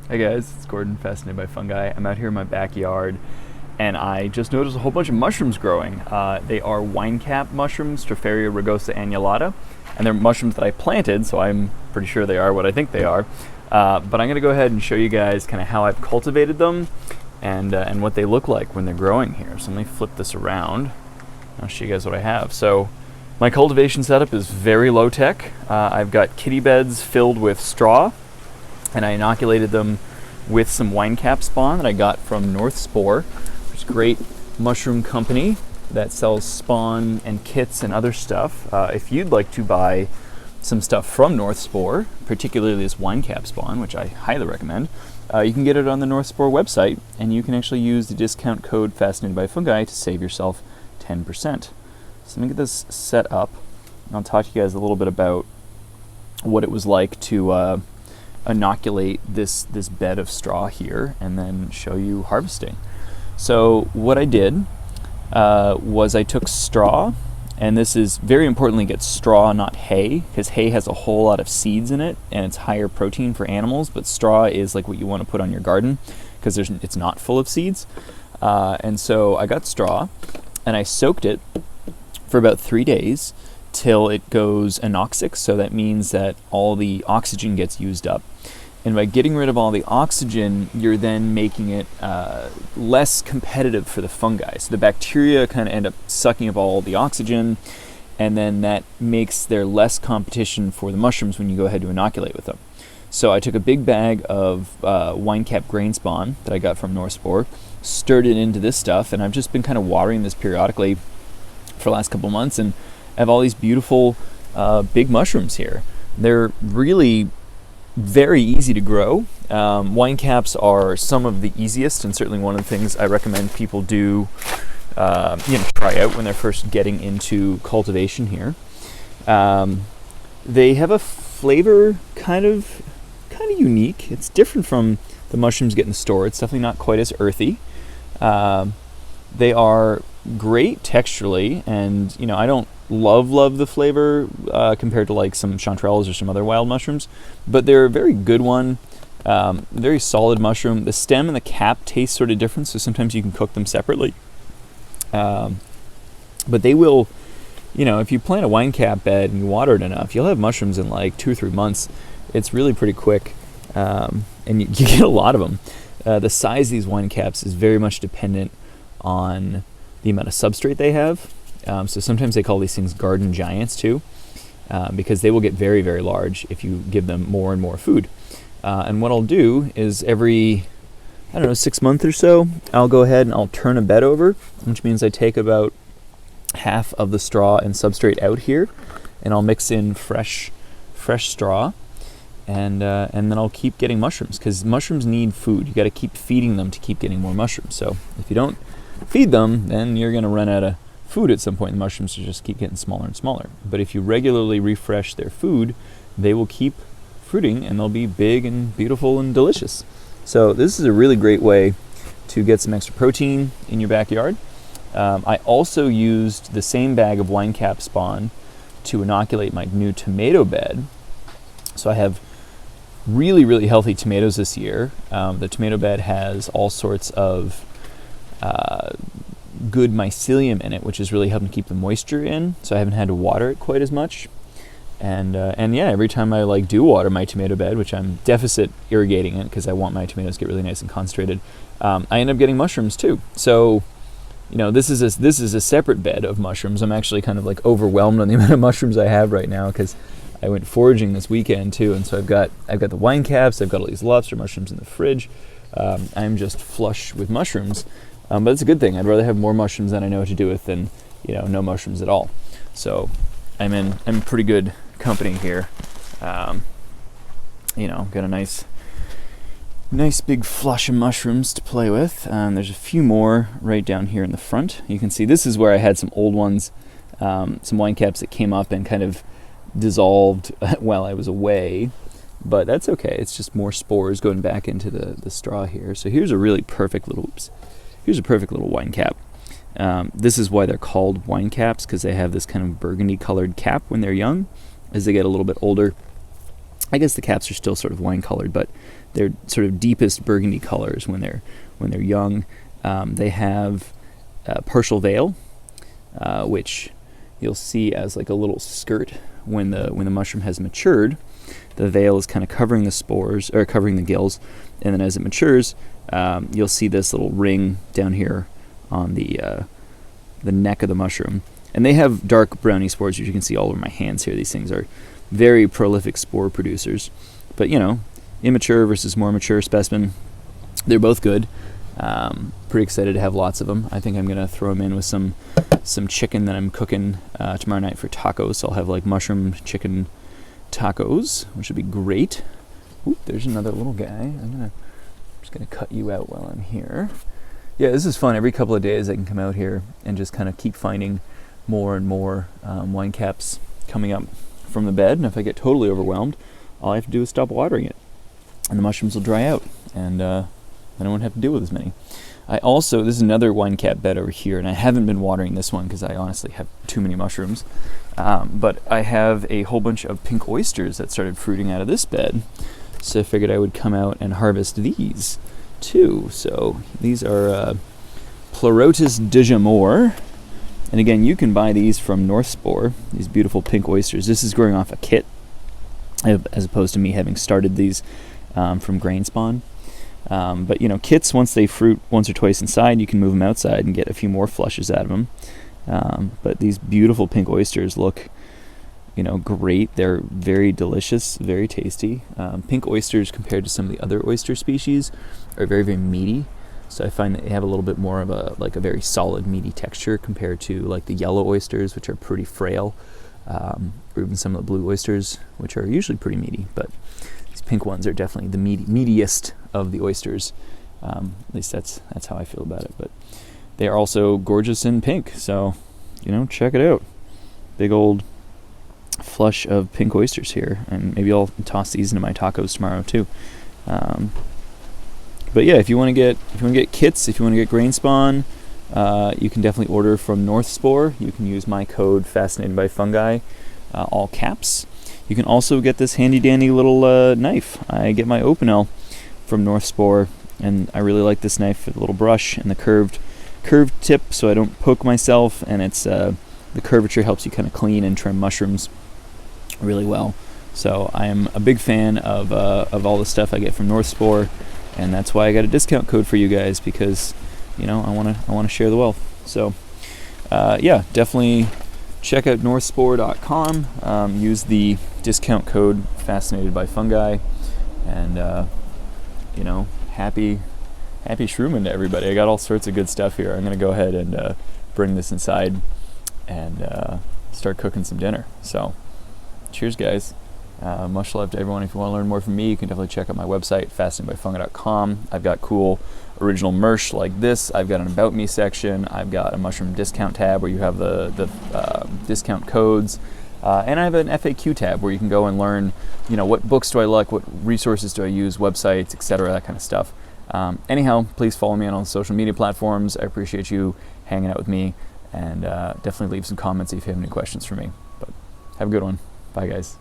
Hey guys, it's Gordon, fascinated by fungi. I'm out here in my backyard and I just noticed a whole bunch of mushrooms growing. They are wine cap mushrooms, Stropharia rugosannulata, and they're mushrooms that I planted, so I'm pretty sure they are what I think they are. But I'm going to go ahead and show you guys kind of how I've cultivated them and what they look like when they're growing here. So let me flip this around. I'll show you guys what I have. So my cultivation setup is very low tech. I've got kitty beds filled with straw, and I inoculated them with some wine cap spawn that I got from North Spore, which is a great mushroom company that sells spawn and kits and other stuff. If you'd like to buy some stuff from North Spore, particularly this wine cap spawn, which I highly recommend, you can get it on the North Spore website, and you can actually use the discount code Fascinated by Fungi to save yourself 10%. So let me get this set up, and I'll talk to you guys a little bit about what it was like to inoculate this bed of straw here and then show you harvesting. So what I did was I took straw, and this is very importantly, get straw, not hay, because hay has a whole lot of seeds in it and it's higher protein for animals, but straw is like what you want to put on your garden because it's not full of seeds. And so I got straw and I soaked it for about 3 days till it goes anoxic, so that means that all the oxygen gets used up. And by getting rid of all the oxygen, you're then making it less competitive for the fungi. So the bacteria kind of end up sucking up all the oxygen, and then that makes there less competition for the mushrooms when you go ahead to inoculate with them. So I took a big bag of wine cap grain spawn that I got from North Spore, stirred it into this stuff, and I've just been kind of watering this periodically for the last couple months, and I have all these beautiful big mushrooms here. They're really very easy to grow. Wine caps are some of the easiest, and certainly one of the things I recommend people do try out when they're first getting into cultivation here. They have a flavor kind of unique. It's different from the mushrooms you get in the store. It's definitely not quite as earthy. They are great texturally, and I don't love the flavor compared to like some chanterelles or some other wild mushrooms, but they're a very good one. Very solid mushroom. The stem and the cap taste sort of different, so sometimes you can cook them separately. But they will, if you plant a wine cap bed and you water it enough, you'll have mushrooms in like 2 or 3 months. It's really pretty quick, and you get a lot of them. The size of these wine caps is very much dependent on the amount of substrate they have. So sometimes they call these things garden giants too, because they will get very, very large if you give them more and more food. And what I'll do is every, 6 months or so, I'll go ahead and I'll turn a bed over, which means I take about half of the straw and substrate out here, and I'll mix in fresh straw, and then I'll keep getting mushrooms, because mushrooms need food. You got to keep feeding them to keep getting more mushrooms. So if you don't feed them, then you're going to run out of food at some point. The mushrooms will just keep getting smaller and smaller. But if you regularly refresh their food, they will keep fruiting, and they'll be big and beautiful and delicious. So this is a really great way to get some extra protein in your backyard. I also used the same bag of wine cap spawn to inoculate my new tomato bed. So I have really, really healthy tomatoes this year. The tomato bed has all sorts of good mycelium in it, which is really helping keep the moisture in, so I haven't had to water it quite as much. And yeah, every time I do water my tomato bed, which I'm deficit irrigating it because I want my tomatoes to get really nice and concentrated, I end up getting mushrooms too. So this is a separate bed of mushrooms. I'm actually kind of overwhelmed on the amount of mushrooms I have right now, because I went foraging this weekend too, and so I've got the wine caps, I've got all these lobster mushrooms in the fridge. I'm just flush with mushrooms. But it's a good thing. I'd rather have more mushrooms than I know what to do with than, no mushrooms at all. So I'm in pretty good company here. Got a nice big flush of mushrooms to play with. There's a few more right down here in the front. You can see this is where I had some old ones, some wine caps that came up and kind of dissolved while I was away. But that's okay. It's just more spores going back into the straw here. So here's a really perfect little wine cap. This is why they're called wine caps, because they have this kind of burgundy colored cap when they're young. As they get a little bit older, I guess the caps are still sort of wine colored, but they're sort of deepest burgundy colors when they're young. They have partial veil, which you'll see as like a little skirt when the mushroom has matured. The veil is kind of covering the spores, or covering the gills, and then as it matures, you'll see this little ring down here on the neck of the mushroom. And they have dark browny spores, which you can see all over my hands here. These things are very prolific spore producers. But, immature versus more mature specimen, they're both good. Pretty excited to have lots of them. I think I'm going to throw them in with some chicken that I'm cooking tomorrow night for tacos. So I'll have like mushroom chicken tacos, which would be great. Oop, there's another little guy. I'm just going to cut you out while I'm here. Yeah, this is fun. Every couple of days I can come out here and just kind of keep finding more and more wine caps coming up from the bed. And if I get totally overwhelmed, all I have to do is stop watering it, and the mushrooms will dry out, and I won't have to deal with as many. This is another wine cap bed over here, and I haven't been watering this one because I honestly have too many mushrooms. But I have a whole bunch of pink oysters that started fruiting out of this bed, so I figured I would come out and harvest these too. So these are Pleurotus dijamor. And again, you can buy these from North Spore, these beautiful pink oysters. This is growing off a kit, as opposed to me having started these from grain spawn. But kits, once they fruit once or twice inside, you can move them outside and get a few more flushes out of them. But these beautiful pink oysters look, great. They're very delicious, very tasty. Pink oysters, compared to some of the other oyster species, are very, very meaty. So I find that they have a little bit more of a very solid, meaty texture compared to like the yellow oysters, which are pretty frail, or even some of the blue oysters, which are usually pretty meaty. But these pink ones are definitely the meatiest of the oysters. At least that's how I feel about it. But they are also gorgeous in pink, so check it out. Big old flush of pink oysters here, and maybe I'll toss these into my tacos tomorrow too. But yeah, if you want to get kits, if you want to get grain spawn, you can definitely order from North Spore. You can use my code Fascinated by Fungi, all caps. You can also get this handy dandy little knife. I get my Opinel from North Spore, and I really like this knife with a little brush and the curved tip, so I don't poke myself. And it's the curvature helps you kind of clean and trim mushrooms really well. So I am a big fan of all the stuff I get from North Spore. And that's why I got a discount code for you guys, because I want to share the wealth. So definitely check out northspore.com. Use the discount code Fascinated by Fungi, and happy shrooming to everybody. I got all sorts of good stuff here. I'm gonna go ahead and bring this inside and start cooking some dinner. So cheers, guys. Much love to everyone. If you want to learn more from me, you can definitely check out my website, fascinatedbyfungi.com. I've got cool original merch like this. I've got an About Me section. I've got a mushroom discount tab where you have the discount codes. And I have an FAQ tab where you can go and learn, what books do I like, what resources do I use, websites, etc., that kind of stuff. Anyhow, please follow me on all social media platforms. I appreciate you hanging out with me, and definitely leave some comments if you have any questions for me. But have a good one. Bye, guys.